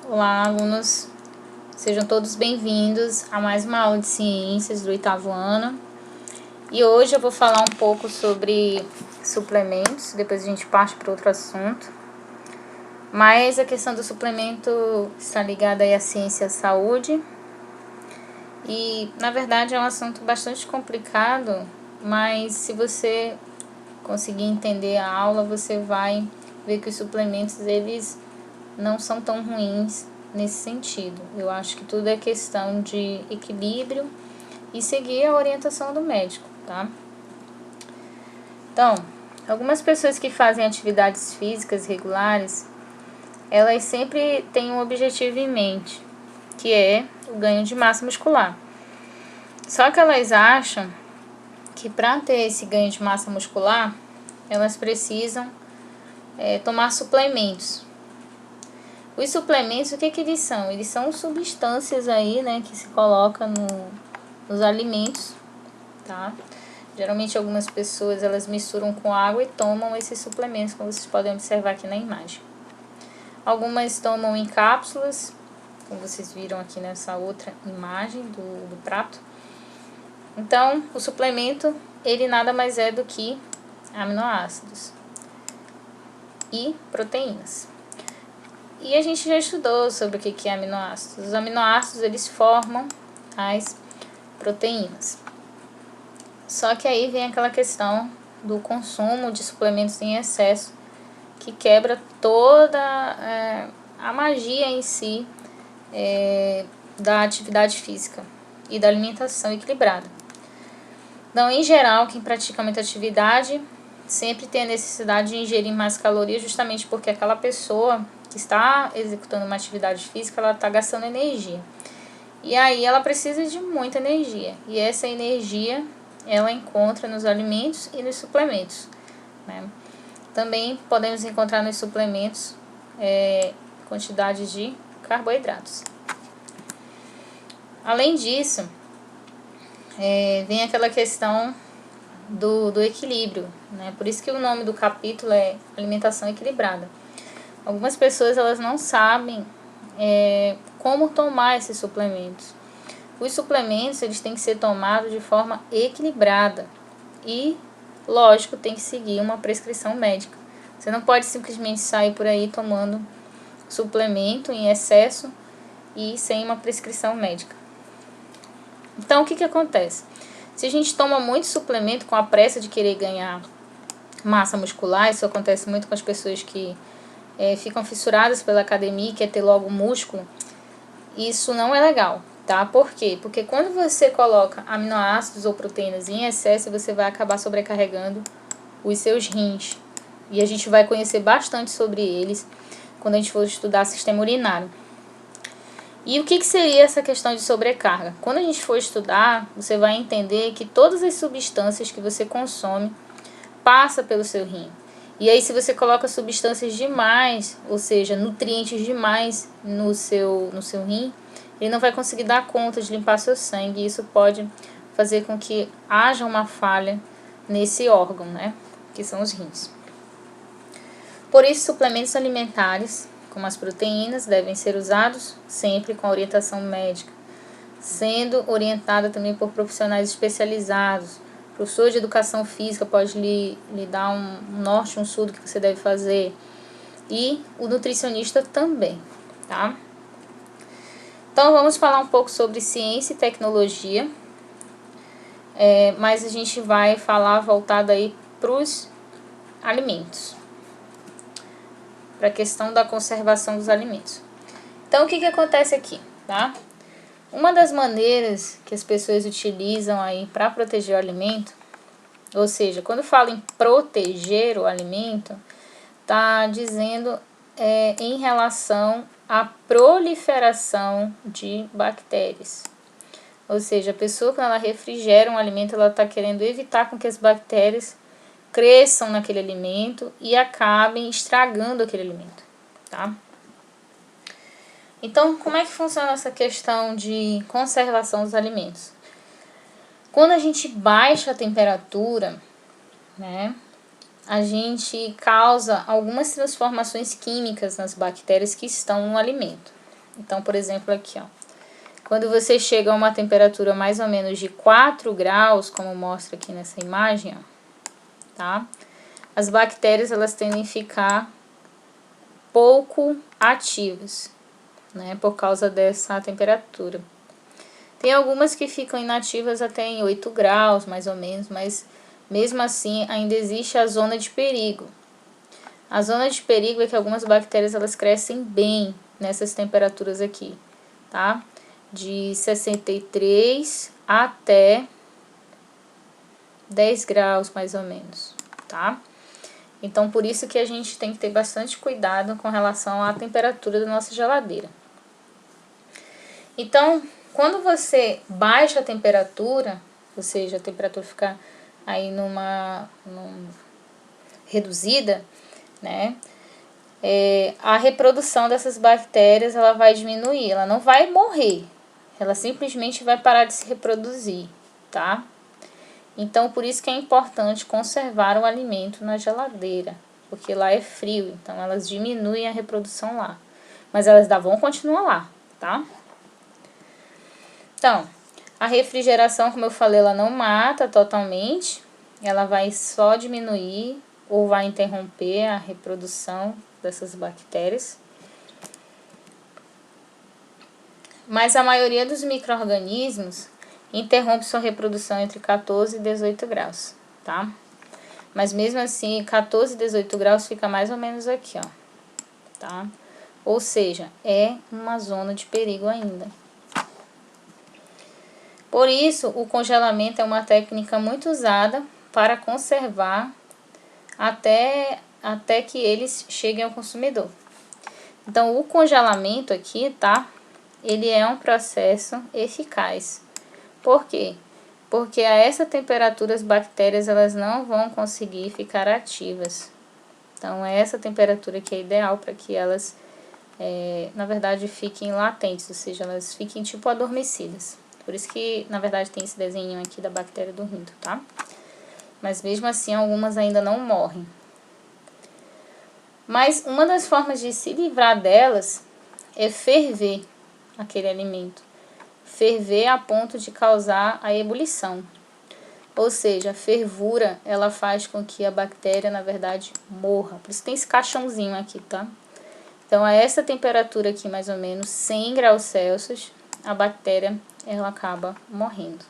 Olá, alunos, sejam todos bem-vindos a mais uma aula de ciências do 8º ano. E hoje eu vou falar um pouco sobre suplementos, depois a gente parte para outro assunto. Mas a questão do suplemento está ligada aí à ciência e à saúde. E, na verdade, é um assunto bastante complicado, mas se você conseguir entender a aula, você vai ver que os suplementos, eles não são tão ruins nesse sentido. Eu acho que tudo é questão de equilíbrio e seguir a orientação do médico, tá? Então, algumas pessoas que fazem atividades físicas regulares, elas sempre têm um objetivo em mente, que é o ganho de massa muscular. Só que elas acham que para ter esse ganho de massa muscular, elas precisam tomar suplementos. Os suplementos, o que eles são? Eles são substâncias aí, né, que se coloca nos alimentos, tá? Geralmente algumas pessoas, elas misturam com água e tomam esses suplementos, como vocês podem observar aqui na imagem. Algumas tomam em cápsulas, como vocês viram aqui nessa outra imagem do prato. Então, o suplemento, ele nada mais é do que aminoácidos e proteínas. E a gente já estudou sobre o que é aminoácidos. Os aminoácidos, eles formam as proteínas. Só que aí vem aquela questão do consumo de suplementos em excesso, que quebra toda a magia em si da atividade física e da alimentação equilibrada. Então, em geral, quem pratica muita atividade sempre tem a necessidade de ingerir mais calorias, justamente porque aquela pessoa que está executando uma atividade física, ela está gastando energia. E aí ela precisa de muita energia. E essa energia, ela encontra nos alimentos e nos suplementos, né? Também podemos encontrar nos suplementos quantidade de carboidratos. Além disso, vem aquela questão do equilíbrio, né? Por isso que o nome do capítulo é alimentação equilibrada. Algumas pessoas, elas não sabem como tomar esses suplementos. Os suplementos, eles têm que ser tomados de forma equilibrada e, lógico, tem que seguir uma prescrição médica. Você não pode simplesmente sair por aí tomando suplemento em excesso e sem uma prescrição médica. Então, o que acontece? Se a gente toma muito suplemento com a pressa de querer ganhar massa muscular, isso acontece muito com as pessoas que ficam fissuradas pela academia e quer ter logo músculo, isso não é legal, tá? Por quê? Porque quando você coloca aminoácidos ou proteínas em excesso, você vai acabar sobrecarregando os seus rins. E a gente vai conhecer bastante sobre eles quando a gente for estudar sistema urinário. E o que seria essa questão de sobrecarga? Quando a gente for estudar, você vai entender que todas as substâncias que você consome passam pelo seu rim. E aí, se você coloca substâncias demais, ou seja, nutrientes demais no seu rim, ele não vai conseguir dar conta de limpar seu sangue. E isso pode fazer com que haja uma falha nesse órgão, né? Que são os rins. Por isso, suplementos alimentares, como as proteínas, devem ser usados sempre com orientação médica, sendo orientada também por profissionais especializados. O professor de educação física pode lhe dar um norte, um sul do que você deve fazer. E o nutricionista também, tá? Então, vamos falar um pouco sobre ciência e tecnologia. Mas a gente vai falar voltado aí para os alimentos. Para a questão da conservação dos alimentos. Então, o que acontece aqui, tá? Uma das maneiras que as pessoas utilizam aí para proteger o alimento, ou seja, quando falo em proteger o alimento, tá dizendo em relação à proliferação de bactérias. Ou seja, a pessoa, quando ela refrigera um alimento, ela está querendo evitar com que as bactérias cresçam naquele alimento e acabem estragando aquele alimento, tá? Então, como é que funciona essa questão de conservação dos alimentos? Quando a gente baixa a temperatura, né, a gente causa algumas transformações químicas nas bactérias que estão no alimento, Então, por exemplo, aqui, ó. Quando você chega a uma temperatura mais ou menos de 4 graus, como mostra aqui nessa imagem, ó, tá? As bactérias, elas tendem a ficar pouco ativas, né? Por causa dessa temperatura. Tem algumas que ficam inativas até em 8 graus, mais ou menos, mas mesmo assim ainda existe a zona de perigo. A zona de perigo é que algumas bactérias, elas crescem bem nessas temperaturas aqui, tá? De 63 até 10 graus, mais ou menos, tá? Então, por isso que a gente tem que ter bastante cuidado com relação à temperatura da nossa geladeira. Então, quando você baixa a temperatura, ou seja, a temperatura ficar aí numa reduzida, né? A reprodução dessas bactérias, ela vai diminuir, ela não vai morrer, ela simplesmente vai parar de se reproduzir, tá? Então, por isso que é importante conservar o alimento na geladeira, porque lá é frio, então elas diminuem a reprodução lá, mas elas vão continuar lá, tá? Então, a refrigeração, como eu falei, ela não mata totalmente, ela vai só diminuir ou vai interromper a reprodução dessas bactérias. Mas a maioria dos micro-organismos interrompe sua reprodução entre 14 e 18 graus, tá? Mas mesmo assim, 14 e 18 graus fica mais ou menos aqui, ó, tá? Ou seja, é uma zona de perigo ainda. Por isso, o congelamento é uma técnica muito usada para conservar até que eles cheguem ao consumidor. Então, o congelamento aqui, tá? Ele é um processo eficaz. Por quê? Porque a essa temperatura as bactérias, elas não vão conseguir ficar ativas. Então, é essa temperatura que é ideal para que elas, na verdade, fiquem latentes, ou seja, elas fiquem tipo adormecidas. Por isso que, na verdade, tem esse desenho aqui da bactéria dormindo, tá? Mas mesmo assim, algumas ainda não morrem. Mas uma das formas de se livrar delas é ferver aquele alimento. Ferver a ponto de causar a ebulição. Ou seja, a fervura, ela faz com que a bactéria, na verdade, morra. Por isso tem esse caixãozinho aqui, tá? Então, a essa temperatura aqui, mais ou menos, 100 graus Celsius, a bactéria, ela acaba morrendo,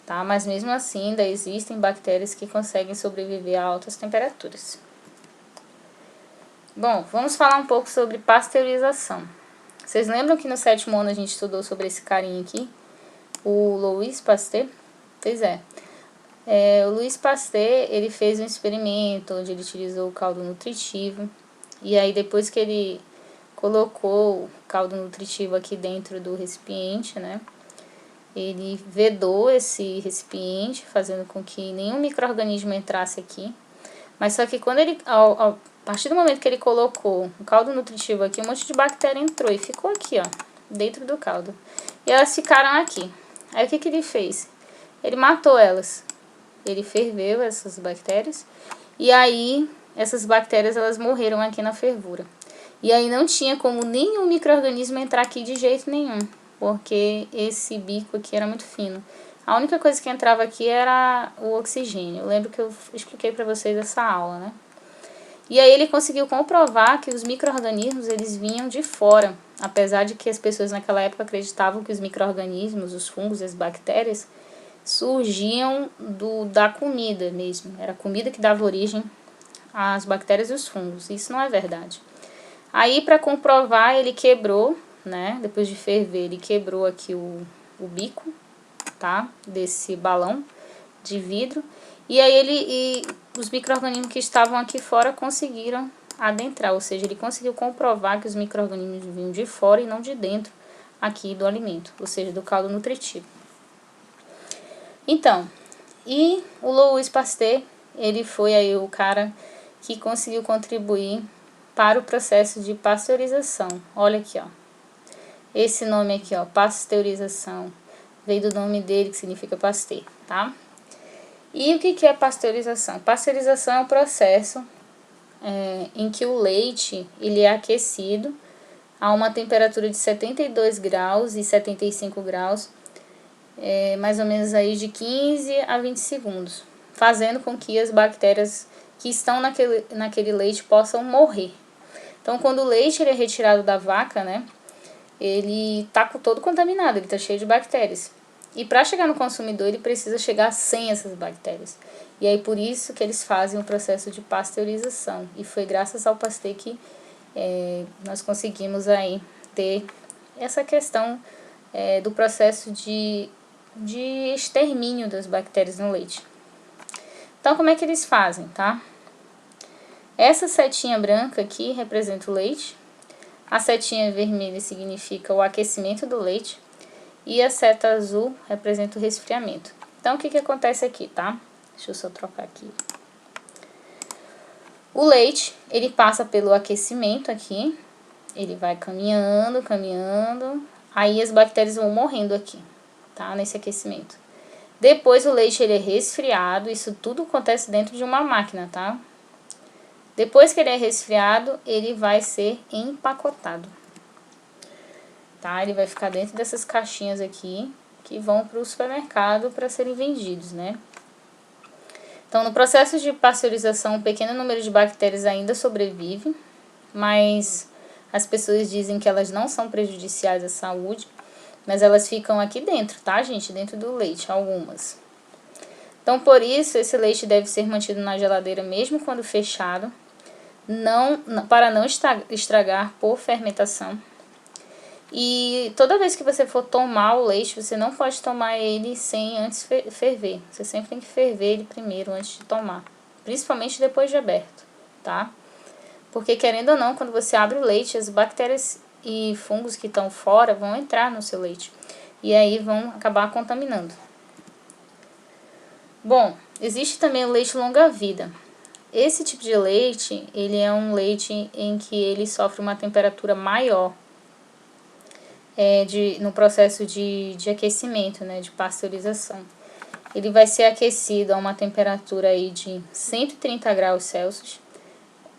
tá? Mas mesmo assim, ainda existem bactérias que conseguem sobreviver a altas temperaturas. Bom, vamos falar um pouco sobre pasteurização. Vocês lembram que no 7º ano a gente estudou sobre esse carinha aqui? O Louis Pasteur? Pois é. O Louis Pasteur, ele fez um experimento onde ele utilizou o caldo nutritivo. E aí, depois que ele colocou o caldo nutritivo aqui dentro do recipiente, né? Ele vedou esse recipiente, fazendo com que nenhum micro-organismo entrasse aqui. Mas só que quando ele, a partir do momento que ele colocou o caldo nutritivo aqui, um monte de bactéria entrou e ficou aqui, ó, dentro do caldo. E elas ficaram aqui. Aí o que ele fez? Ele matou elas. Ele ferveu essas bactérias. E aí, essas bactérias, elas morreram aqui na fervura. E aí não tinha como nenhum micro-organismo entrar aqui de jeito nenhum, porque esse bico aqui era muito fino. A única coisa que entrava aqui era o oxigênio. Eu lembro que eu expliquei para vocês essa aula, né? E aí ele conseguiu comprovar que os micro-organismos, eles vinham de fora. Apesar de que as pessoas naquela época acreditavam que os micro-organismos, os fungos e as bactérias, surgiam da comida mesmo. Era a comida que dava origem às bactérias e os fungos. Isso não é verdade. Aí, para comprovar, ele quebrou, né? Depois de ferver, ele quebrou aqui o bico, tá? Desse balão de vidro. E aí os micro-organismos que estavam aqui fora conseguiram adentrar, ou seja, ele conseguiu comprovar que os micro-organismos vinham de fora e não de dentro aqui do alimento, ou seja, do caldo nutritivo. Então, e o Louis Pasteur, ele foi aí o cara que conseguiu contribuir para o processo de pasteurização. Olha aqui, ó. Esse nome aqui, ó, pasteurização, veio do nome dele, que significa Pasteur, tá? E o que é pasteurização? Pasteurização é um processo em que o leite, ele é aquecido a uma temperatura de 72 graus e 75 graus, mais ou menos aí de 15 a 20 segundos, fazendo com que as bactérias que estão naquele leite possam morrer. Então, quando o leite ele é retirado da vaca, né, ele está todo contaminado, ele está cheio de bactérias. E para chegar no consumidor, ele precisa chegar sem essas bactérias. E aí, por isso que eles fazem o processo de pasteurização. E foi graças ao Pasteur que nós conseguimos aí ter essa questão do processo de extermínio das bactérias no leite. Então, como é que eles fazem, tá? Essa setinha branca aqui representa o leite, a setinha vermelha significa o aquecimento do leite e a seta azul representa o resfriamento. Então, o que acontece aqui, tá? Deixa eu só trocar aqui. O leite, ele passa pelo aquecimento aqui, ele vai caminhando, aí as bactérias vão morrendo aqui, tá? Nesse aquecimento. Depois o leite ele é resfriado, isso tudo acontece dentro de uma máquina, tá? Depois que ele é resfriado, ele vai ser empacotado, tá? Ele vai ficar dentro dessas caixinhas aqui, que vão para o supermercado para serem vendidos, né? Então, no processo de pasteurização, um pequeno número de bactérias ainda sobrevive, mas as pessoas dizem que elas não são prejudiciais à saúde, mas elas ficam aqui dentro, tá, gente? Dentro do leite, algumas. Então, por isso, esse leite deve ser mantido na geladeira mesmo quando fechado, para não estragar por fermentação. E toda vez que você for tomar o leite, você não pode tomar ele sem antes ferver. Você sempre tem que ferver ele primeiro antes de tomar, principalmente depois de aberto, tá? Porque querendo ou não, quando você abre o leite, as bactérias e fungos que estão fora vão entrar no seu leite e aí vão acabar contaminando. Bom, existe também o leite longa-vida. Esse tipo de leite, ele é um leite em que ele sofre uma temperatura maior no processo de aquecimento, né, de pasteurização. Ele vai ser aquecido a uma temperatura aí de 130 graus Celsius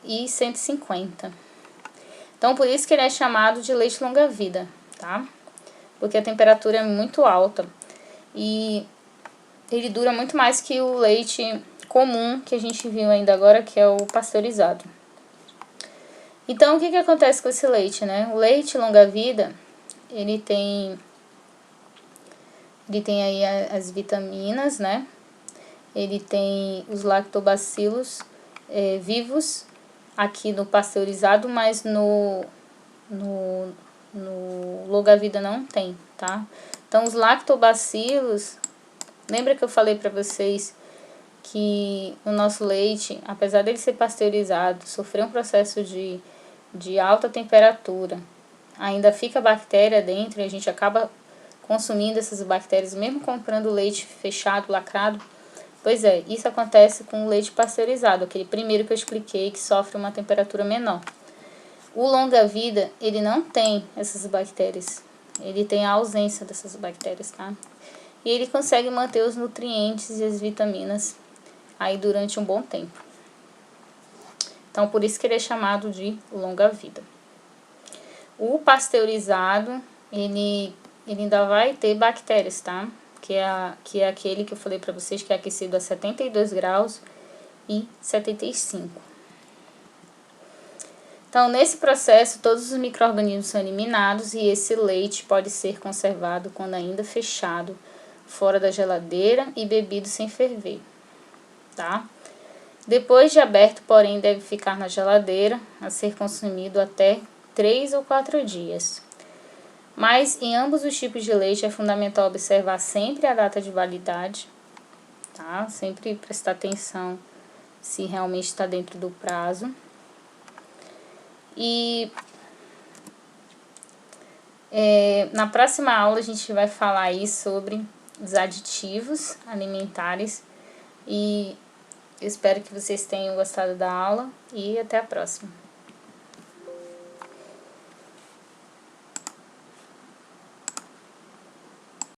e 150. Então, por isso que ele é chamado de leite longa-vida, tá? Porque a temperatura é muito alta e ele dura muito mais que o leite comum que a gente viu ainda agora, que é o pasteurizado. Então, o que acontece com esse leite, né? O leite longa-vida, ele tem aí as vitaminas, né? Ele tem os lactobacilos vivos aqui no pasteurizado, mas no longa-vida não tem, tá? Então, os lactobacilos, lembra que eu falei para vocês que o nosso leite, apesar dele ser pasteurizado, sofrer um processo de alta temperatura, ainda fica bactéria dentro e a gente acaba consumindo essas bactérias, mesmo comprando leite fechado, lacrado. Pois é, isso acontece com o leite pasteurizado, aquele primeiro que eu expliquei, que sofre uma temperatura menor. O longa-vida, ele não tem essas bactérias, ele tem a ausência dessas bactérias, tá? E ele consegue manter os nutrientes e as vitaminas aí durante um bom tempo. Então, por isso que ele é chamado de longa-vida. O pasteurizado, ele ainda vai ter bactérias, tá? Que é aquele que eu falei para vocês, que é aquecido a 72 graus e 75. Então, nesse processo, todos os micro-organismos são eliminados e esse leite pode ser conservado quando ainda fechado, fora da geladeira e bebido sem ferver, tá? Depois de aberto, porém, deve ficar na geladeira a ser consumido até 3 ou 4 dias. Mas em ambos os tipos de leite é fundamental observar sempre a data de validade, tá? Sempre prestar atenção se realmente está dentro do prazo. E na próxima aula a gente vai falar aí sobre os aditivos alimentares e eu espero que vocês tenham gostado da aula e até a próxima.